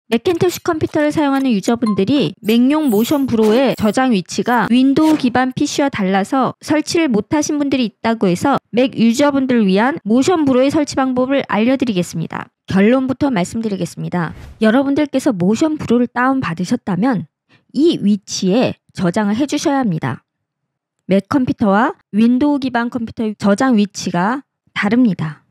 맥킨토시 컴퓨터를 사용하는 유저분들이 맥용 모션 브로의 저장 위치가 윈도우 기반 PC와 달라서 설치를 못하신 분들이 있다고 해서 맥 유저분들을 위한 모션 브로의 설치 방법을 알려드리겠습니다. 결론부터 말씀드리겠습니다. 여러분들께서 모션 브로를 다운받으셨다면 이 위치에 저장을 해주셔야 합니다. 맥 컴퓨터와 윈도우 기반 컴퓨터의 저장 위치가 다릅니다.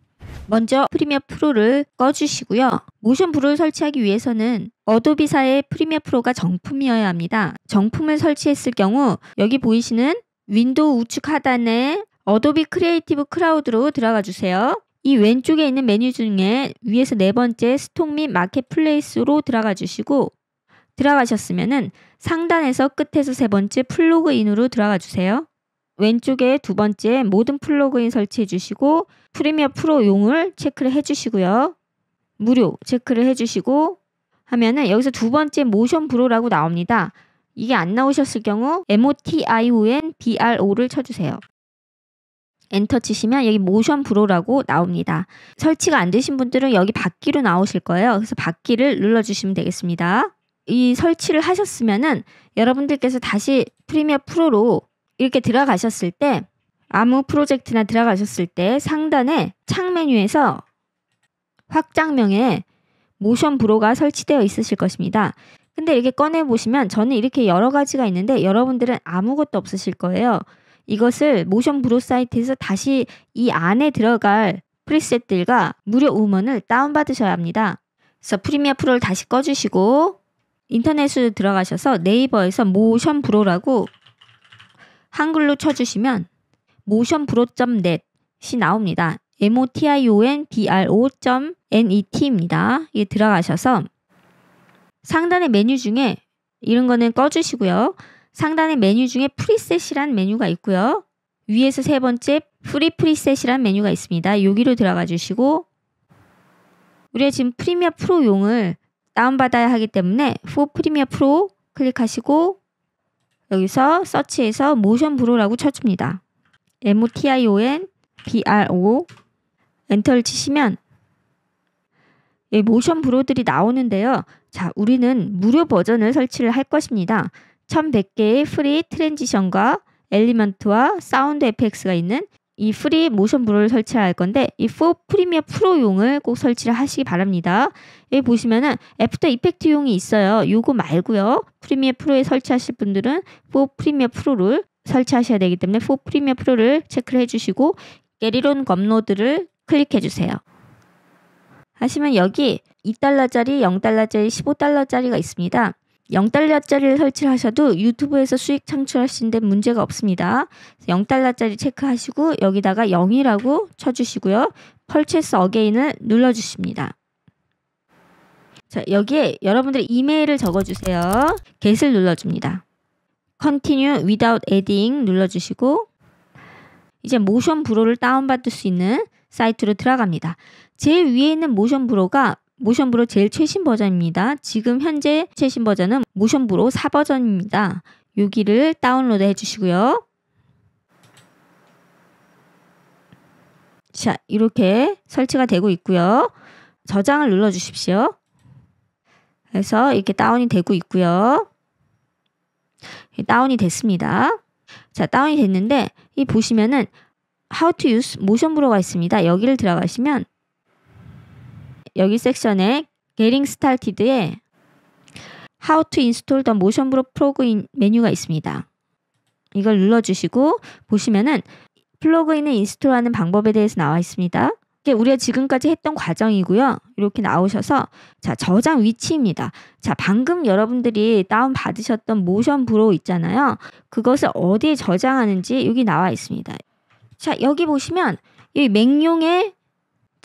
먼저 프리미어 프로를 꺼주시고요. 모션 브로를 설치하기 위해서는 어도비사의 프리미어 프로가 정품이어야 합니다. 정품을 설치했을 경우 여기 보이시는 윈도우 우측 하단에 어도비 크리에이티브 클라우드로 들어가 주세요. 이 왼쪽에 있는 메뉴 중에 위에서 네 번째 스톡 및 마켓플레이스로 들어가 주시고 들어가셨으면은 상단에서 끝에서 세 번째 플러그인으로 들어가 주세요. 왼쪽에 두 번째 모든 플러그인 설치해 주시고 프리미어 프로용을 체크를 해 주시고요. 무료 체크를 해 주시고 하면은 여기서 두 번째 모션 브로라고 나옵니다. 이게 안 나오셨을 경우 MOTION BRO를 쳐주세요. 엔터 치시면 여기 모션 브로라고 나옵니다. 설치가 안 되신 분들은 여기 받기로 나오실 거예요. 그래서 받기를 눌러주시면 되겠습니다. 이 설치를 하셨으면은 여러분들께서 다시 프리미어 프로로 이렇게 들어가셨을 때 아무 프로젝트나 들어가셨을 때 상단에 창 메뉴에서 확장명에 모션 브로가 설치되어 있으실 것입니다. 근데 이렇게 꺼내 보시면 저는 이렇게 여러 가지가 있는데 여러분들은 아무것도 없으실 거예요. 이것을 모션 브로 사이트에서 다시 이 안에 들어갈 프리셋들과 무료 우먼을 다운받으셔야 합니다. 그래서 프리미어 프로를 다시 꺼주시고 인터넷으로 들어가셔서 네이버에서 모션 브로라고 한글로 쳐주시면 motionbro.net이 나옵니다. motionbro.net입니다. 이게 들어가셔서 상단의 메뉴 중에 이런 거는 꺼주시고요. 상단의 메뉴 중에 프리셋이란 메뉴가 있고요. 위에서 세 번째 프리 프리셋이란 메뉴가 있습니다. 여기로 들어가 주시고 우리가 지금 프리미어 프로용을 다운받아야 하기 때문에 for 프리미어 프로 클릭하시고 여기서 서치해서 모션 브로라고 쳐줍니다. MOTION BRO 엔터를 치시면 여기 모션 브로들이 나오는데요. 자, 우리는 무료 버전을 설치를 할 것입니다. 1100개의 프리 트랜지션과 엘리먼트와 사운드 에펙스가 있는 이 프리 모션 브로를 설치할 건데 이 프리미어 프로용을 꼭 설치를 하시기 바랍니다. 여기 보시면은 애프터 이펙트용이 있어요. 요거 말고요. 프리미어 프로에 설치하실 분들은 프리미어 프로를 설치하셔야 되기 때문에 프리미어 프로를 체크를 해주시고 게리론 업로드를 클릭해 주세요. 하시면 여기 2달러짜리, 0달러짜리, 15달러짜리가 있습니다. 0달러짜리를 설치를 하셔도 유튜브에서 수익 창출하시는데 문제가 없습니다. 0달러짜리 체크하시고 여기다가 0이라고 쳐주시고요. Purchase Again을 눌러주십니다. 자, 여기에 여러분들의 이메일을 적어주세요. Get을 눌러줍니다. Continue without adding 눌러주시고 이제 모션 브로를 다운받을 수 있는 사이트로 들어갑니다. 제일 위에 있는 모션 브로가 모션 브로 제일 최신 버전입니다. 지금 현재 최신 버전은 모션 브로 4버전입니다. 여기를 다운로드 해주시고요. 자, 이렇게 설치가 되고 있고요. 저장을 눌러주십시오. 그래서 이렇게 다운이 되고 있고요. 다운이 됐습니다. 자, 다운이 됐는데 이 보시면은 How to use 모션 브로가 있습니다. 여기를 들어가시면 여기 섹션에 Getting Started에 How to install the motion bro 플러그인 메뉴가 있습니다. 이걸 눌러주시고 보시면은 플러그인을 인스톨하는 방법에 대해서 나와 있습니다. 이게 우리가 지금까지 했던 과정이고요. 이렇게 나오셔서 자, 저장 위치입니다. 자, 방금 여러분들이 다운 받으셨던 모션 브로 있잖아요. 그것을 어디에 저장하는지 여기 나와 있습니다. 자, 여기 보시면 이 맥용의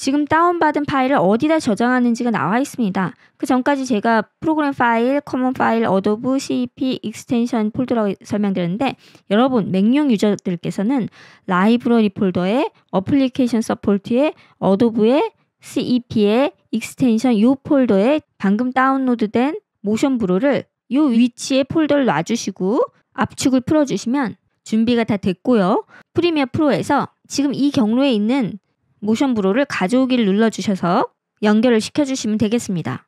지금 다운받은 파일을 어디다 저장하는지가 나와 있습니다. 그 전까지 제가 프로그램 파일, 커먼 파일, 어도브, CEP, 익스텐션 폴더라고 설명드렸는데 여러분 맥용 유저들께서는 라이브러리 폴더에 어플리케이션 서포트에 어도브에 CEP에 익스텐션 요 폴더에 방금 다운로드된 모션 브로를 요 위치에 폴더를 놔주시고 압축을 풀어주시면 준비가 다 됐고요. 프리미어 프로에서 지금 이 경로에 있는 모션 브로를 가져오기를 눌러주셔서 연결을 시켜주시면 되겠습니다.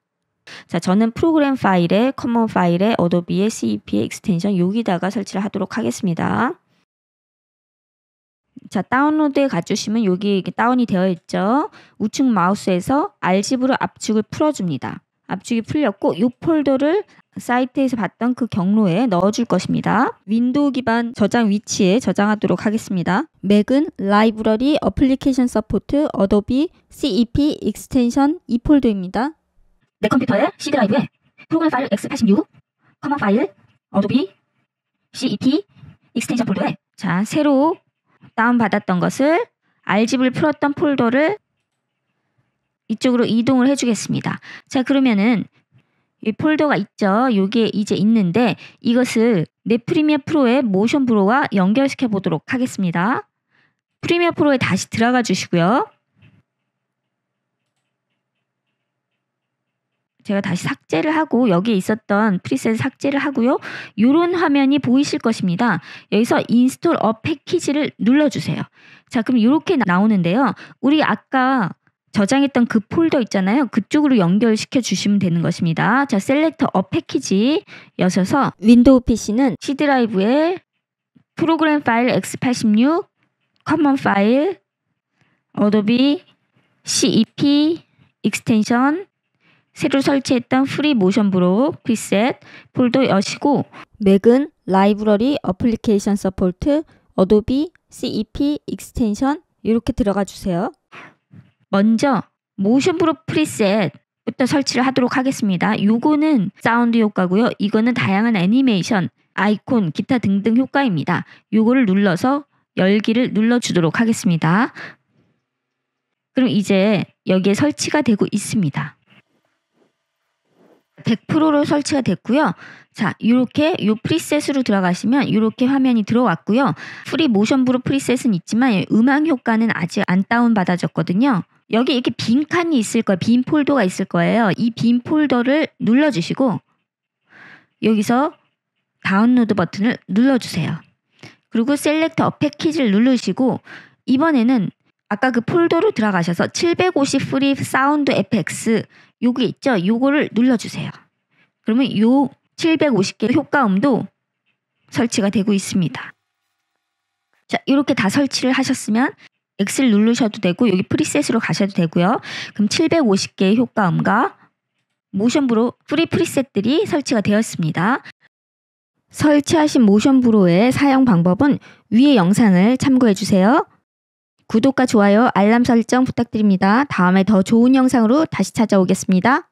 자, 저는 프로그램 파일에, 커먼 파일에, 어도비의 CEP 익스텐션 여기다가 설치를 하도록 하겠습니다. 자, 다운로드에 가주시면 여기 이렇게 다운이 되어 있죠. 우측 마우스에서 알집으로 압축을 풀어줍니다. 압축이 풀렸고 이 폴더를 사이트에서 봤던 그 경로에 넣어줄 것입니다. 윈도우 기반 저장 위치에 저장하도록 하겠습니다. 맥은 라이브러리 어플리케이션 서포트 어도비 CEP 익스텐션 이 폴더입니다. 내 컴퓨터의 C 드라이브에 프로그램 파일 x86, 커먼 파일, 어도비 CEP 익스텐션 폴더에 자, 새로 다운받았던 것을 알집을 풀었던 폴더를 이쪽으로 이동을 해주겠습니다. 자, 그러면은 이 폴더가 있죠. 여기에 이제 있는데 이것을 내 프리미어 프로의 모션 브로와 연결시켜 보도록 하겠습니다. 프리미어 프로에 다시 들어가 주시고요. 제가 다시 삭제를 하고 여기에 있었던 프리셋 삭제를 하고요. 이런 화면이 보이실 것입니다. 여기서 인스톨 어 패키지를 눌러주세요. 자, 그럼 이렇게 나오는데요. 우리 아까 저장했던 그 폴더 있잖아요. 그쪽으로 연결시켜 주시면 되는 것입니다. 자, 셀렉터 어 패키지 여셔서 윈도우 PC는 C 드라이브에 프로그램 파일 x86, 커먼 파일, 어도비 CEP 익스텐션 새로 설치했던 프리 모션 브로 프리셋 폴더 여시고 맥은 라이브러리 어플리케이션 서포트 어도비 CEP 익스텐션 이렇게 들어가 주세요. 먼저 모션 브로 프리셋부터 설치를 하도록 하겠습니다. 요거는 사운드 효과고요. 이거는 다양한 애니메이션, 아이콘, 기타 등등 효과입니다. 요거를 눌러서 열기를 눌러주도록 하겠습니다. 그럼 이제 여기에 설치가 되고 있습니다. 100%로 설치가 됐고요. 자, 이렇게 요 프리셋으로 들어가시면 이렇게 화면이 들어왔고요. 프리 모션 브로 프리셋은 있지만 음악 효과는 아직 안 다운받아졌거든요. 여기 이렇게 빈 칸이 있을 거예요. 빈 폴더가 있을 거예요. 이 빈 폴더를 눌러주시고 여기서 다운로드 버튼을 눌러주세요. 그리고 셀렉터 어 패키지를 누르시고 이번에는 아까 그 폴더로 들어가셔서 750 프리 사운드 FX 요게 있죠? 요거를 눌러주세요. 그러면 요 750개 효과음도 설치가 되고 있습니다. 자, 이렇게 다 설치를 하셨으면 X를 누르셔도 되고 여기 프리셋으로 가셔도 되고요. 그럼 750개의 효과음과 모션 브로 프리 프리셋들이 설치가 되었습니다. 설치하신 모션 브로의 사용 방법은 위의 영상을 참고해 주세요. 구독과 좋아요, 알람 설정 부탁드립니다. 다음에 더 좋은 영상으로 다시 찾아오겠습니다.